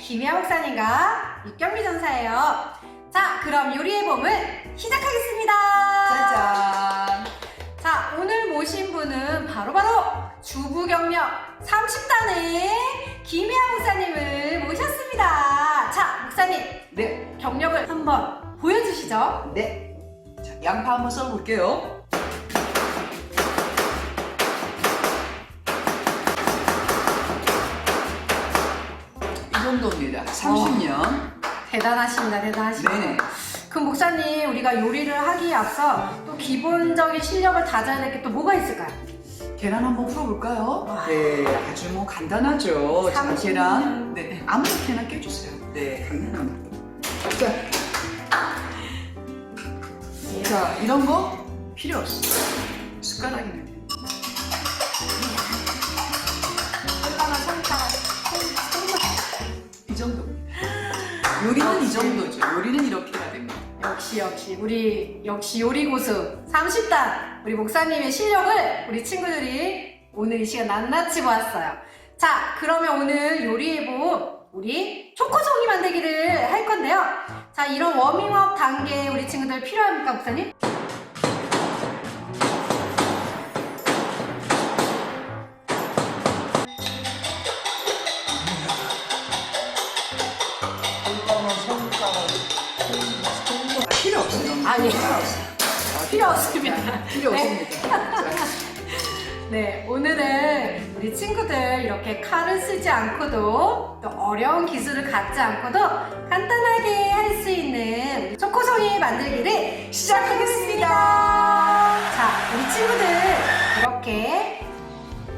김희아 목사님과 육경미 전사예요. 자, 그럼 요리의 봄을 시작하겠습니다. 짜잔! 자, 오늘 모신 분은 바로바로 주부 경력 30단의 김희아 목사님을 모셨습니다. 자, 목사님. 네, 경력을 한번 보여주시죠. 네. 자, 양파 한번 썰어볼게요. 이 정도입니다. 30년. 대단하십니다. 대단하십니다. 네네. 그럼 목사님, 우리가 요리를 하기에 앞서 또 기본적인 실력을 다져야 될 게 또 뭐가 있을까요? 계란 한번 풀어볼까요? 와. 네, 아주 뭐 간단하죠. 자, 30년. 계란. 네, 아무렇게나 깨주세요. 네, 간단합니다. 자, 이런 거 필요 없어요. 숟가락이면 돼요. 얼마나 손가락. 이 정도입니다. 요리는 이 정도죠. 요리는 이렇게 해야 됩니다. 역시 우리 요리 고수 30단 우리 목사님의 실력을 우리 친구들이 오늘 이 시간 낱낱이 보았어요. 자, 그러면 오늘 요리의 봄 우리 초코송이 만들기를 할 건데요. 자, 이런 워밍업 단계에 우리 친구들 필요합니까, 목사님? 필요 없어요. 아니, 필요 없어요. 필요 없습니다. 필요 네. 없습니다. 자, 네, 오늘은 우리 친구들 이렇게 칼을 쓰지 않고도 또 어려운 기술을 갖지 않고도 간단하게 할 수 있는 우리 초코송이 만들기를 시작하겠습니다. 자, 우리 친구들 이렇게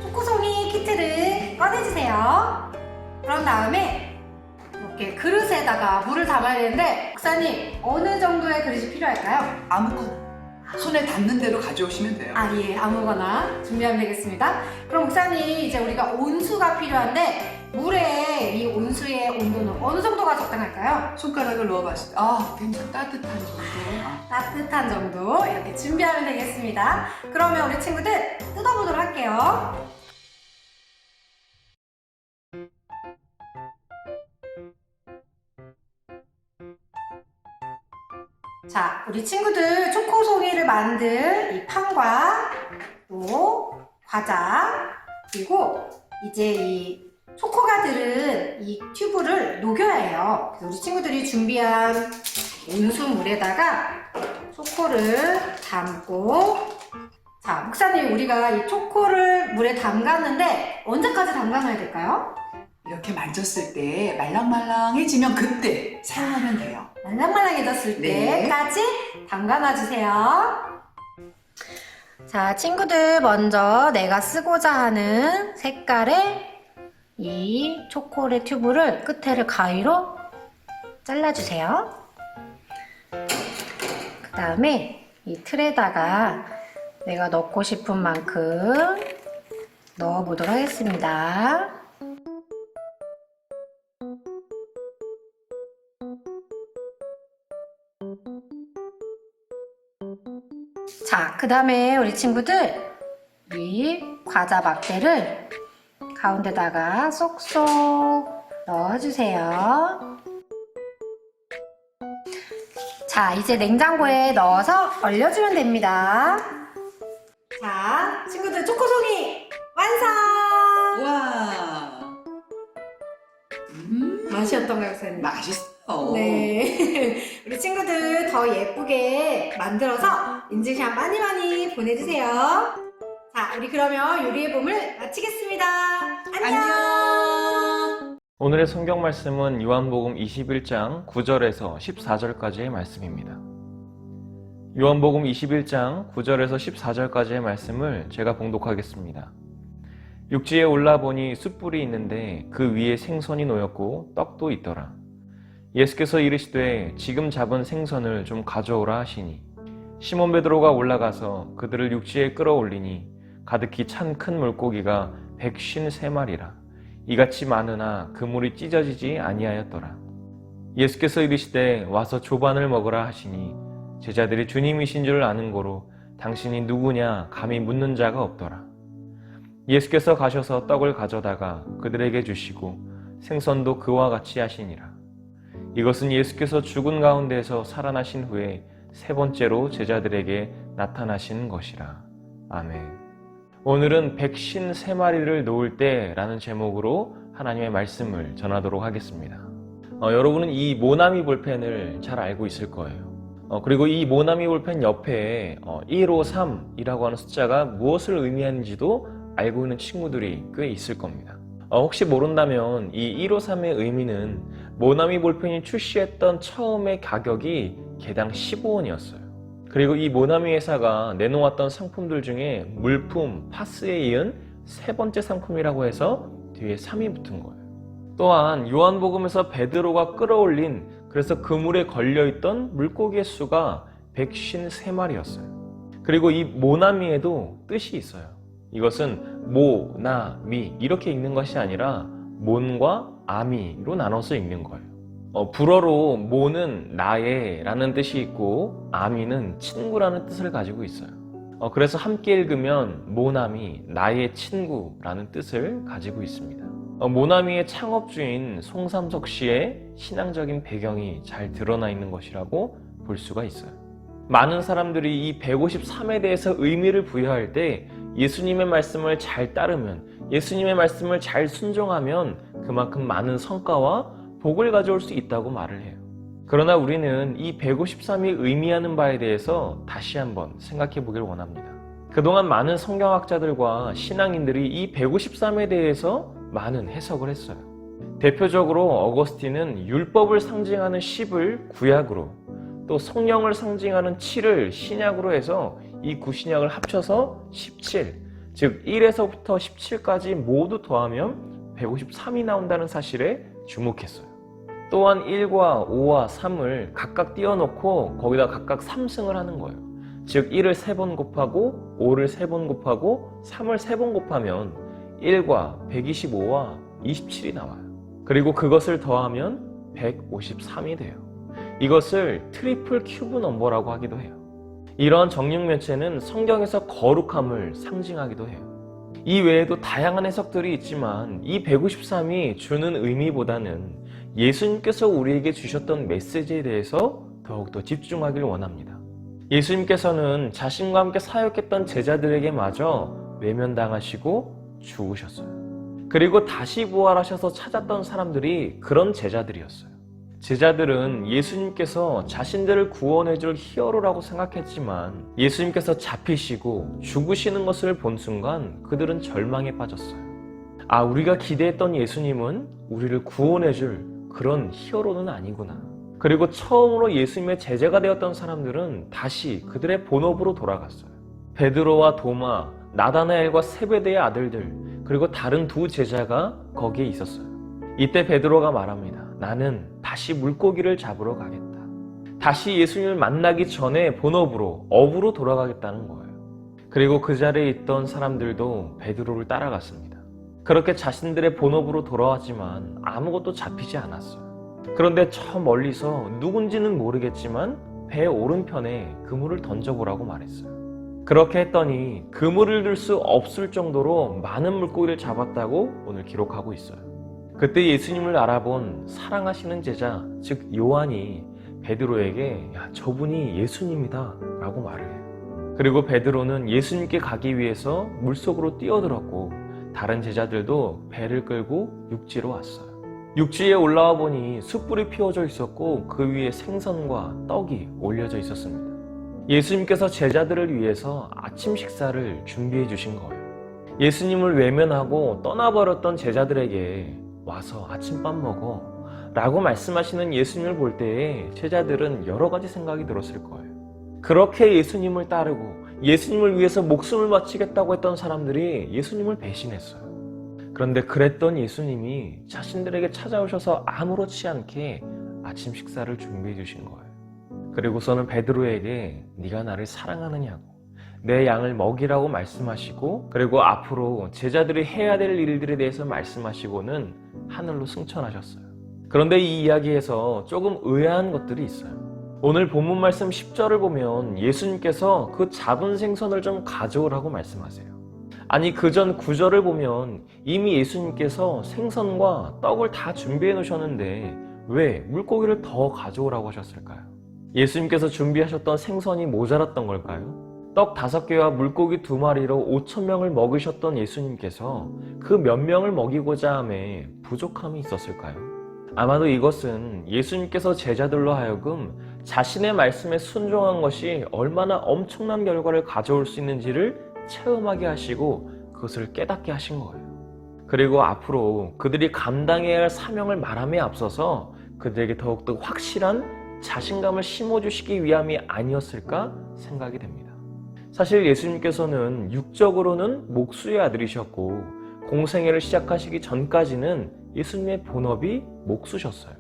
초코송이 키트를 꺼내주세요. 그런 다음에 이렇게 그릇에다가 물을 담아야 되는데 목사님, 어느 정도의 그릇이 필요할까요? 아무거나 손에 닿는 대로 가져오시면 돼요. 아, 예, 아무거나 준비하면 되겠습니다. 그럼 목사님, 이제 우리가 온수가 필요한데 물에 이 온수의 온도는 어느 정도가 적당할까요? 손가락을 넣어봤을 때, 아, 굉장히 따뜻한 정도. 따뜻한 정도 이렇게 준비하면 되겠습니다. 그러면 우리 친구들 뜯어보도록 할게요. 자, 우리 친구들 초코송이를 만들 이 판과 또 과자, 그리고 이제 이 초코가 들은 이 튜브를 녹여야 해요. 그래서 우리 친구들이 준비한 온수물에다가 초코를 담고, 자, 목사님, 우리가 이 초코를 물에 담갔는데 언제까지 담가놔야 될까요? 이렇게 만졌을 때 말랑말랑해지면 그때 사용하면 돼요. 말랑말랑해졌을 네. 때까지 담가놔주세요. 자, 친구들, 먼저 내가 쓰고자 하는 색깔의 이 초콜릿 튜브를 끝에를 가위로 잘라주세요. 그 다음에 이 틀에다가 내가 넣고 싶은 만큼 넣어보도록 하겠습니다. 자, 그 다음에 우리 친구들 이 과자 막대를 가운데다가 쏙쏙 넣어주세요. 자, 이제 냉장고에 넣어서 얼려주면 됩니다. 자, 친구들 초코송이 완성! 와, 맛이 어떤가요, 선생님? 맛있어. 네. 우리 친구들 더 예쁘게 만들어서 인증샷 많이 보내주세요. 자, 우리 그러면 요리의 봄을 마치겠습니다. 안녕! 오늘의 성경 말씀은 요한복음 21장 9절에서 14절까지의 말씀입니다. 요한복음 21장 9절에서 14절까지의 말씀을 제가 봉독하겠습니다. 육지에 올라보니 숯불이 있는데 그 위에 생선이 놓였고 떡도 있더라. 예수께서 이르시되 지금 잡은 생선을 좀 가져오라 하시니 시몬 베드로가 올라가서 그들을 육지에 끌어올리니 가득히 찬 큰 물고기가 153마리라. 이같이 많으나 그물이 찢어지지 아니하였더라. 예수께서 이르시되 와서 조반을 먹으라 하시니 제자들이 주님이신 줄 아는 고로 당신이 누구냐 감히 묻는 자가 없더라. 예수께서 가셔서 떡을 가져다가 그들에게 주시고 생선도 그와 같이 하시니라. 이것은 예수께서 죽은 가운데에서 살아나신 후에 세 번째로 제자들에게 나타나신 것이라. 아멘. 오늘은 백신 세 마리를 놓을 때라는 제목으로 하나님의 말씀을 전하도록 하겠습니다. 여러분은 이 모나미 볼펜을 잘 알고 있을 거예요. 그리고 이 모나미 볼펜 옆에 153이라고 하는 숫자가 무엇을 의미하는지도 알고 있는 친구들이 꽤 있을 겁니다. 혹시 모른다면 이 153의 의미는 모나미 볼펜이 출시했던 처음의 가격이 개당 15원이었어요. 그리고 이 모나미 회사가 내놓았던 상품들 중에 물품, 파스에 이은 세 번째 상품이라고 해서 뒤에 3이 붙은 거예요. 또한 요한복음에서 베드로가 끌어올린, 그래서 그물에 걸려있던 물고기의 수가 153마리였어요. 그리고 이 모나미에도 뜻이 있어요. 이것은 모나미 이렇게 읽는 것이 아니라 몬과 아미로 나눠서 읽는 거예요. 불어로 모는 나의 라는 뜻이 있고 아미는 친구라는 뜻을 가지고 있어요. 그래서 함께 읽으면 모나미, 나의 친구라는 뜻을 가지고 있습니다. 모나미의 창업주인 송삼석 씨의 신앙적인 배경이 잘 드러나 있는 것이라고 볼 수가 있어요. 많은 사람들이 이 153에 대해서 의미를 부여할 때 예수님의 말씀을 잘 따르면, 예수님의 말씀을 잘 순종하면 그만큼 많은 성과와 복을 가져올 수 있다고 말을 해요. 그러나 우리는 이 153이 의미하는 바에 대해서 다시 한번 생각해 보길 원합니다. 그동안 많은 성경학자들과 신앙인들이 이 153에 대해서 많은 해석을 했어요. 대표적으로 어거스틴은 율법을 상징하는 10을 구약으로, 또 성령을 상징하는 7을 신약으로 해서 이 구신약을 합쳐서 17, 즉 1에서부터 17까지 모두 더하면 153이 나온다는 사실에 주목했어요. 또한 1과 5와 3을 각각 띄워놓고 거기다 각각 3승을 하는 거예요. 즉 1을 3번 곱하고 5를 3번 곱하고 3을 3번 곱하면 1과 125와 27이 나와요. 그리고 그것을 더하면 153이 돼요. 이것을 트리플 큐브 넘버라고 하기도 해요. 이러한 정육면체는 성경에서 거룩함을 상징하기도 해요. 이 외에도 다양한 해석들이 있지만 이 153이 주는 의미보다는 예수님께서 우리에게 주셨던 메시지에 대해서 더욱더 집중하길 원합니다. 예수님께서는 자신과 함께 사역했던 제자들에게 마저 외면당하시고 죽으셨어요. 그리고 다시 부활하셔서 찾았던 사람들이 그런 제자들이었어요. 제자들은 예수님께서 자신들을 구원해줄 히어로라고 생각했지만 예수님께서 잡히시고 죽으시는 것을 본 순간 그들은 절망에 빠졌어요. 우리가 기대했던 예수님은 우리를 구원해줄 그런 히어로는 아니구나. 그리고 처음으로 예수님의 제자가 되었던 사람들은 다시 그들의 본업으로 돌아갔어요. 베드로와 도마, 나다나엘과 세베대의 아들들, 그리고 다른 두 제자가 거기에 있었어요. 이때 베드로가 말합니다. 나는 다시 물고기를 잡으러 가겠다. 다시 예수님을 만나기 전에 본업으로, 업으로 돌아가겠다는 거예요. 그리고 그 자리에 있던 사람들도 베드로를 따라갔습니다. 그렇게 자신들의 본업으로 돌아왔지만 아무것도 잡히지 않았어요. 그런데 저 멀리서 누군지는 모르겠지만 배 오른편에 그물을 던져보라고 말했어요. 그렇게 했더니 그물을 들 수 없을 정도로 많은 물고기를 잡았다고 오늘 기록하고 있어요. 그때 예수님을 알아본 사랑하시는 제자, 즉 요한이 베드로에게 저분이 예수님이다 라고 말을 해요. 그리고 베드로는 예수님께 가기 위해서 물속으로 뛰어들었고 다른 제자들도 배를 끌고 육지로 왔어요. 육지에 올라와 보니 숯불이 피워져 있었고 그 위에 생선과 떡이 올려져 있었습니다. 예수님께서 제자들을 위해서 아침 식사를 준비해 주신 거예요. 예수님을 외면하고 떠나버렸던 제자들에게 와서 아침밥 먹어 라고 말씀하시는 예수님을 볼 때에 제자들은 여러 가지 생각이 들었을 거예요. 그렇게 예수님을 따르고 예수님을 위해서 목숨을 바치겠다고 했던 사람들이 예수님을 배신했어요. 그런데 그랬던 예수님이 자신들에게 찾아오셔서 아무렇지 않게 아침 식사를 준비해 주신 거예요. 그리고서는 베드로에게 네가 나를 사랑하느냐고, 내 양을 먹이라고 말씀하시고, 그리고 앞으로 제자들이 해야 될 일들에 대해서 말씀하시고는 하늘로 승천하셨어요. 그런데 이 이야기에서 조금 의아한 것들이 있어요. 오늘 본문 말씀 10절을 보면 예수님께서 그 잡은 생선을 좀 가져오라고 말씀하세요. 아니 그전 구절을 보면 이미 예수님께서 생선과 떡을 다 준비해 놓으셨는데 왜 물고기를 더 가져오라고 하셨을까요? 예수님께서 준비하셨던 생선이 모자랐던 걸까요? 떡 5개와 물고기 2마리로 5,000명을 먹으셨던 예수님께서 그 몇 명을 먹이고자 함에 부족함이 있었을까요? 아마도 이것은 예수님께서 제자들로 하여금 자신의 말씀에 순종한 것이 얼마나 엄청난 결과를 가져올 수 있는지를 체험하게 하시고 그것을 깨닫게 하신 거예요. 그리고 앞으로 그들이 감당해야 할 사명을 말함에 앞서서 그들에게 더욱더 확실한 자신감을 심어주시기 위함이 아니었을까 생각이 됩니다. 사실 예수님께서는 육적으로는 목수의 아들이셨고 공생애를 시작하시기 전까지는 예수님의 본업이 목수셨어요.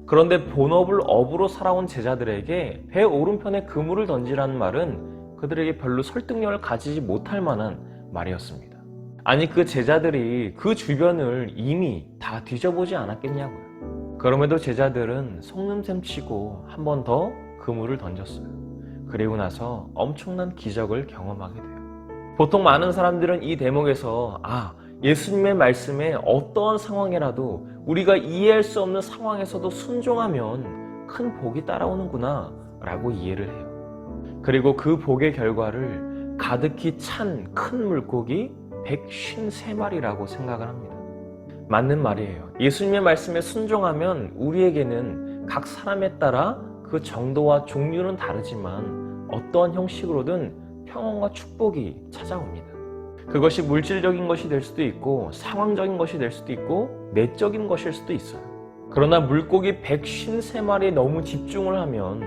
그런데 본업을 업으로 살아온 제자들에게 배 오른편에 그물을 던지라는 말은 그들에게 별로 설득력을 가지지 못할 만한 말이었습니다. 아니 그 제자들이 그 주변을 이미 다 뒤져보지 않았겠냐고요. 그럼에도 제자들은 속는셈 치고 한 번 더 그물을 던졌어요. 그리고 나서 엄청난 기적을 경험하게 돼요. 보통 많은 사람들은 이 대목에서 예수님의 말씀에 어떠한 상황이라도 우리가 이해할 수 없는 상황에서도 순종하면 큰 복이 따라오는구나 라고 이해를 해요. 그리고 그 복의 결과를 가득히 찬 큰 물고기 153마리라고 생각을 합니다. 맞는 말이에요. 예수님의 말씀에 순종하면 우리에게는 각 사람에 따라 그 정도와 종류는 다르지만 어떠한 형식으로든 평안과 축복이 찾아옵니다. 그것이 물질적인 것이 될 수도 있고 상황적인 것이 될 수도 있고 내적인 것일 수도 있어요. 그러나 물고기 153마리에 너무 집중을 하면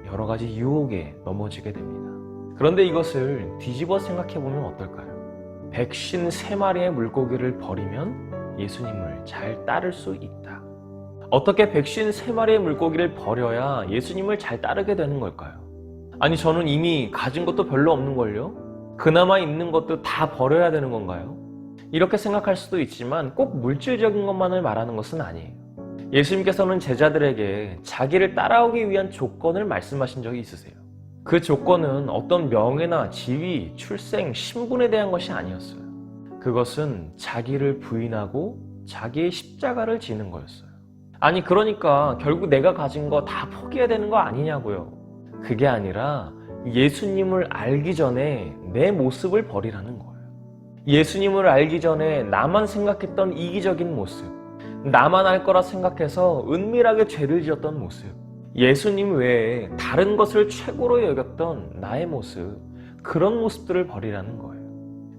여러 가지 유혹에 넘어지게 됩니다. 그런데 이것을 뒤집어 생각해보면 어떨까요? 153마리의 물고기를 버리면 예수님을 잘 따를 수 있다. 어떻게 153마리의 물고기를 버려야 예수님을 잘 따르게 되는 걸까요? 아니 저는 이미 가진 것도 별로 없는걸요? 그나마 있는 것도 다 버려야 되는 건가요? 이렇게 생각할 수도 있지만 꼭 물질적인 것만을 말하는 것은 아니에요. 예수님께서는 제자들에게 자기를 따라오기 위한 조건을 말씀하신 적이 있으세요. 그 조건은 어떤 명예나 지위, 출생, 신분에 대한 것이 아니었어요. 그것은 자기를 부인하고 자기의 십자가를 지는 거였어요. 아니 그러니까 결국 내가 가진 거 다 포기해야 되는 거 아니냐고요. 그게 아니라 예수님을 알기 전에 내 모습을 버리라는 거예요. 예수님을 알기 전에 나만 생각했던 이기적인 모습, 나만 알 거라 생각해서 은밀하게 죄를 지었던 모습, 예수님 외에 다른 것을 최고로 여겼던 나의 모습, 그런 모습들을 버리라는 거예요.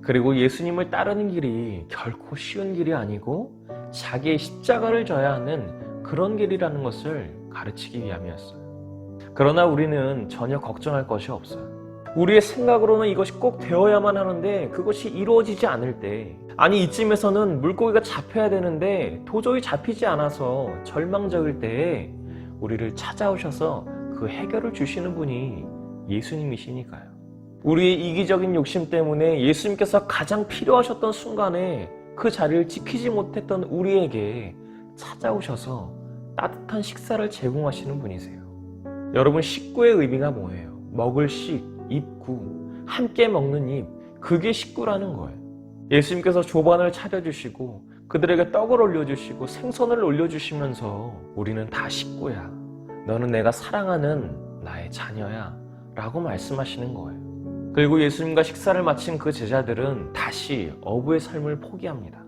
그리고 예수님을 따르는 길이 결코 쉬운 길이 아니고 자기의 십자가를 져야 하는 그런 길이라는 것을 가르치기 위함이었어요. 그러나 우리는 전혀 걱정할 것이 없어요. 우리의 생각으로는 이것이 꼭 되어야만 하는데 그것이 이루어지지 않을 때, 아니 이쯤에서는 물고기가 잡혀야 되는데 도저히 잡히지 않아서 절망적일 때에 우리를 찾아오셔서 그 해결을 주시는 분이 예수님이시니까요. 우리의 이기적인 욕심 때문에 예수님께서 가장 필요하셨던 순간에 그 자리를 지키지 못했던 우리에게 찾아오셔서 따뜻한 식사를 제공하시는 분이세요. 여러분, 식구의 의미가 뭐예요? 먹을 식, 입구, 함께 먹는 입, 그게 식구라는 거예요. 예수님께서 조반을 차려주시고 그들에게 떡을 올려주시고 생선을 올려주시면서 우리는 다 식구야, 너는 내가 사랑하는 나의 자녀야 라고 말씀하시는 거예요. 그리고 예수님과 식사를 마친 그 제자들은 다시 어부의 삶을 포기합니다.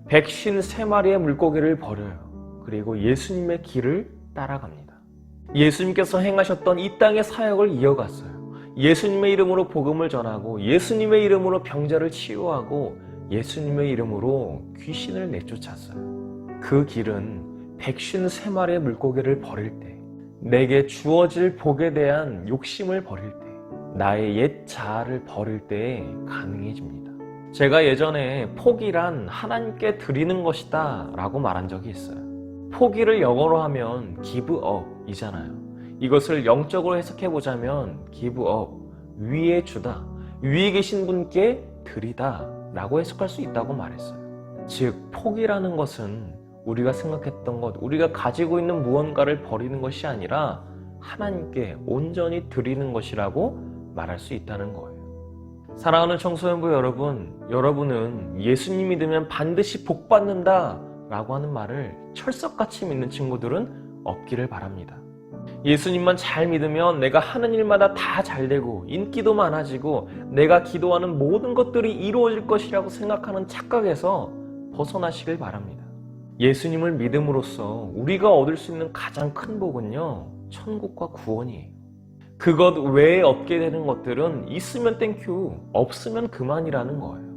153마리의 물고기를 버려요. 그리고 예수님의 길을 따라갑니다. 예수님께서 행하셨던 이 땅의 사역을 이어갔어요. 예수님의 이름으로 복음을 전하고 예수님의 이름으로 병자를 치유하고 예수님의 이름으로 귀신을 내쫓았어요. 그 길은 153마리의 물고기를 버릴 때, 내게 주어질 복에 대한 욕심을 버릴 때, 나의 옛 자아를 버릴 때에 가능해집니다. 제가 예전에 포기란 하나님께 드리는 것이다 라고 말한 적이 있어요. 포기를 영어로 하면 give up 이잖아요. 이것을 영적으로 해석해보자면 give up, 위에 주다, 위에 계신 분께 드리다 라고 해석할 수 있다고 말했어요. 즉 포기라는 것은 우리가 생각했던 것, 우리가 가지고 있는 무언가를 버리는 것이 아니라 하나님께 온전히 드리는 것이라고 말할 수 있다는 거예요. 사랑하는 청소년부 여러분, 여러분은 예수님 믿으면 반드시 복 받는다 라고 하는 말을 철석같이 믿는 친구들은 없기를 바랍니다. 예수님만 잘 믿으면 내가 하는 일마다 다 잘되고 인기도 많아지고 내가 기도하는 모든 것들이 이루어질 것이라고 생각하는 착각에서 벗어나시길 바랍니다. 예수님을 믿음으로써 우리가 얻을 수 있는 가장 큰 복은요, 천국과 구원이에요. 그것 외에 얻게 되는 것들은 있으면 땡큐, 없으면 그만이라는 거예요.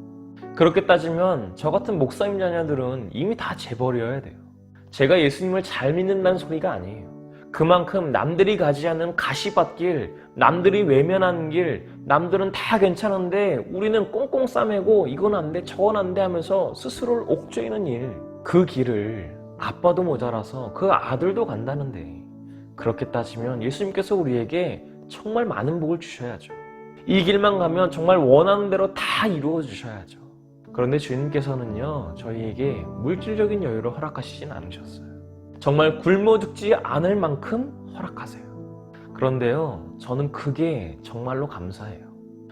그렇게 따지면 저 같은 목사님 자녀들은 이미 다 재벌이어야 돼요. 제가 예수님을 잘 믿는다는 소리가 아니에요. 그만큼 남들이 가지 않은 가시밭길, 남들이 외면하는 길, 남들은 다 괜찮은데 우리는 꽁꽁 싸매고 이건 안 돼, 저건 안 돼 하면서 스스로를 옥죄이는 일, 그 길을 아빠도 모자라서 그 아들도 간다는데, 그렇게 따지면 예수님께서 우리에게 정말 많은 복을 주셔야죠. 이 길만 가면 정말 원하는 대로 다 이루어 주셔야죠. 그런데 주님께서는요, 저희에게 물질적인 여유를 허락하시진 않으셨어요. 정말 굶어 죽지 않을 만큼 허락하세요. 그런데요, 저는 그게 정말로 감사해요.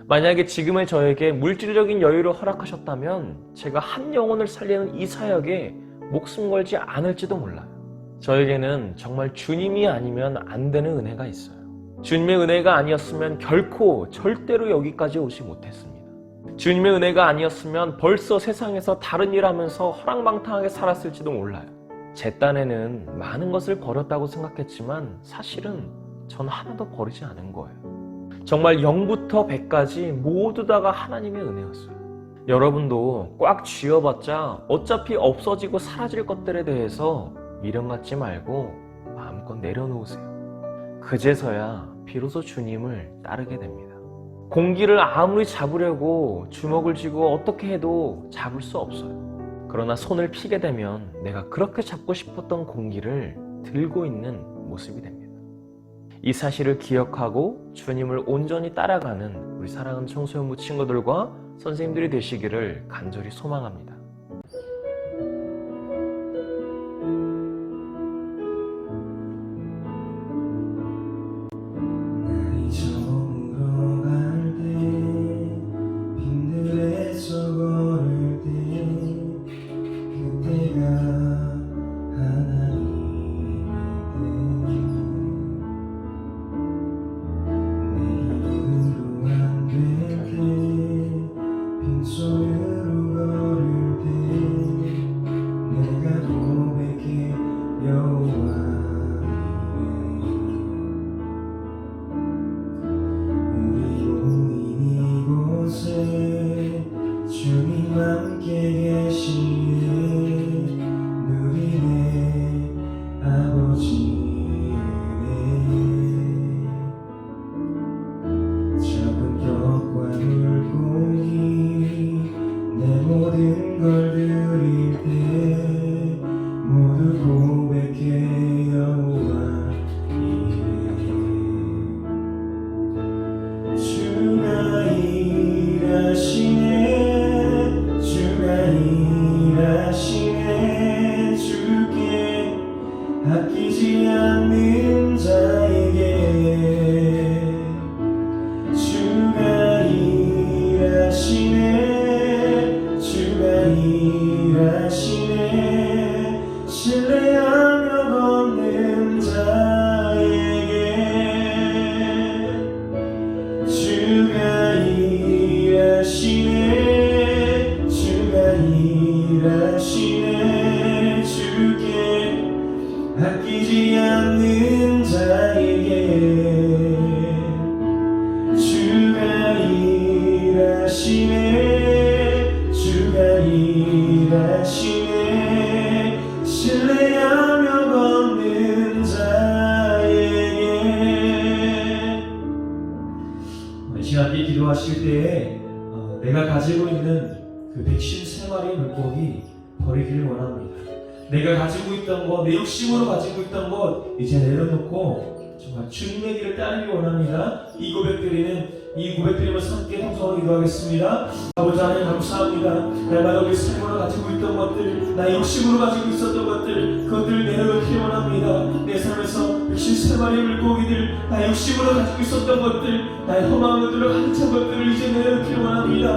만약에 지금의 저에게 물질적인 여유를 허락하셨다면 제가 한 영혼을 살리는 이 사역에 목숨 걸지 않을지도 몰라요. 저에게는 정말 주님이 아니면 안 되는 은혜가 있어요. 주님의 은혜가 아니었으면 결코 절대로 여기까지 오지 못했습니다. 주님의 은혜가 아니었으면 벌써 세상에서 다른 일 하면서 허랑방탕하게 살았을지도 몰라요. 제 딴에는 많은 것을 버렸다고 생각했지만 사실은 전 하나도 버리지 않은 거예요. 정말 0부터 100까지 모두 다가 하나님의 은혜였어요. 여러분도 꽉 쥐어봤자 어차피 없어지고 사라질 것들에 대해서 미련 갖지 말고 마음껏 내려놓으세요. 그제서야 비로소 주님을 따르게 됩니다. 공기를 아무리 잡으려고 주먹을 쥐고 어떻게 해도 잡을 수 없어요. 그러나 손을 피게 되면 내가 그렇게 잡고 싶었던 공기를 들고 있는 모습이 됩니다. 이 사실을 기억하고 주님을 온전히 따라가는 우리 사랑하는 청소년부 친구들과 선생님들이 되시기를 간절히 소망합니다. 아끼지 않는 자에게 주가 일하시네, 주가 일하시네. 신뢰하며 걷는 자에게 주가 일하시네, 주가 일하시네. 주께 아끼지 않는 자에게 주가 일하시네, 주가 일하시네. 신뢰하며 걷는 자에게. 이 시간 함께 기도하실 때에 내가 가지고 있는 그 153마리의 물고기 버리기를 원합니다. 내가 가지고 있던 것, 내 욕심으로 가지고 있던 것 이제 내려놓고 정말 주님의 길을 따르기 원합니다. 이 고백드리면서 함께 통성으로 기도하겠습니다. 아버지 하나님 감사합니다. 날마다 우리 삶으로 가지고 있던 것들, 나의 욕심으로 가지고 있었던 것들, 그것들을 내려놓기 원합니다. 내 삶에서 백신 세 마리의 물고기들, 나의 욕심으로 가지고 있었던 것들, 나의 허망한 것들을 가득 찬 것들을 이제 내려놓기 원합니다.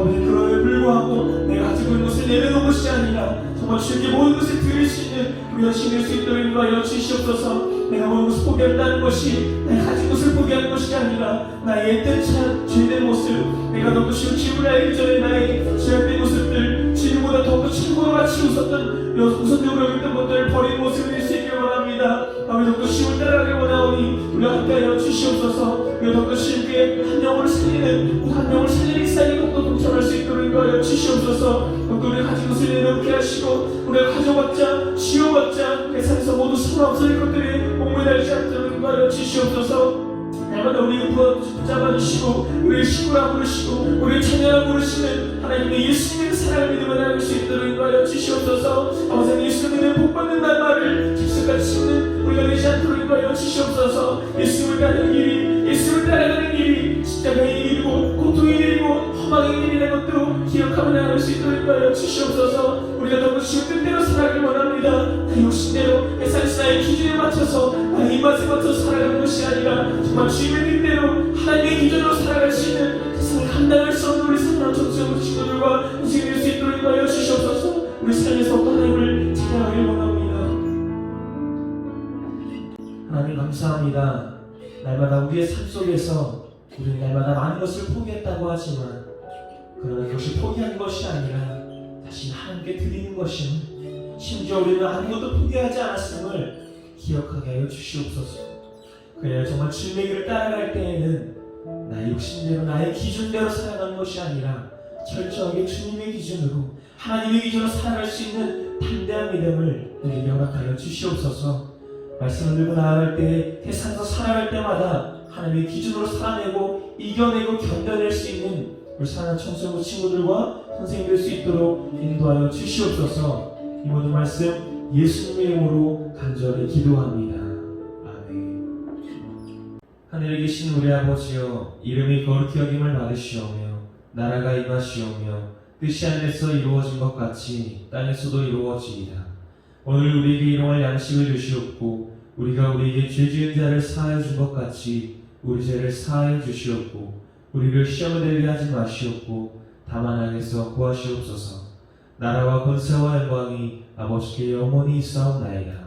아버지 그럼에도 불구하고 내가 가지고 있는 것을 내려놓은 것이 아니라 정말 주님께 모든 것을 드릴 수 있는 우리 연신 될 수 있도록 인도하여 주시옵소서. 내가 모든 것을 포기한다는 것이 내가 가진 것을 포기하는 것이 아니라 나의 옛된 참 죄된 모습, 내가 너무 쉬운 기분을 알기 전에 나의 죄된 모습들, 주님보다 더욱더 친구와 같이 우선적으로 여겼던 것들을 버린 모습을 낼 수 있기를 원합니다. 아버지 더욱더 주님을 따라가기 원하오니 우리가 함께하여 주시옵소서. 우리가 더욱더 주님께 한 영혼을 살리는 한 영혼을 살리는 사이에 더욱더 동참할 수 있도록 인도하여 주시옵소서. 더욱더 우리가 가진 것을 내놓게 하시고 우리가 가져봤자 쥐어봤자 내 삶에서 모두 소나 없어질 것들이 목매달지 않도록 인도하여 주시옵소서. 날마다 우리를 붙잡아주시고 우리를 친구라 부르시고 우리를 자녀라 부르시는 하나님의 예수님의 사랑을 믿음을 나눌 수 있도록 인도하여 주시옵소서. 아버지 예수를 믿는 복받는다는 말을 직설같이 씹는 우리가 되지 않도록 인도하여 주시옵소서. 예수님을 따르는 길이, 예수님을 따라가는 길이 십자가의 일이고 고통의 일이고 허망의 일이라는 것도 기억하며 나눌 수 있도록 인도하여 주시옵소서. 우리가 너무 주의 뜻대로 살아가길 원합니다. 내 욕심대로 내 삶 나의 기준에 맞춰서 나의 입맛에 맞춰서 살아가는 것이 아니라 정말 주님의 뜻대로 하나님의 기준으로 살아갈 수 있는 세상을 감당할 수 없는 우리 사랑하는 정치적 친구들과 인생될 수 있도록 인도하여 주시옵소서. 우리 삶에서 하나님을 찬양하길 원합니다. 하나님 감사합니다. 날마다 우리의 삶 속에서 우리는 날마다 많은 것을 포기했다고 하지만 그러나 그것이 포기한 것이 아니라 다시 하나님께 드리는 것임을, 심지어 우리는 아무것도 포기하지 않았음을 기억하게 하여 주시옵소서. 그래야 정말 주님의 길을 따라갈 때에는 나의 욕심대로 나의 기준대로 살아가는 것이 아니라 철저하게 주님의 기준으로 하나님의 기준으로 살아갈 수 있는 담대한 믿음을 우리에게 허락하여 주시옵소서. 말씀을 들고 나아갈 때 세상에서 살아갈 때마다 하나님의 기준으로 살아내고 이겨내고 견뎌낼 수 있는 우리 사랑하는 청소년 친구들과 선생님 될 수 있도록 인도하여 주시옵소서. 이 모든 말씀 예수님의 이름으로 간절히 기도합니다. 아멘. 하늘에 계신 우리 아버지여, 이름이 거룩히 여김을 받으시오며 나라가 임하시오며 뜻이 하늘에서 이루어진 것 같이 땅에서도 이루어지이다. 오늘 우리에게 일용할 양식을 주시옵고 우리가 우리에게 죄 지은 자를 사하여 준 것 같이 우리 죄를 사하여 주시옵고 우리를 시험에 들게 하지 마시옵고 다만 악에서 구하시옵소서. 나라와 권세와 영광이 아버지께 영원히 있사옵나이다.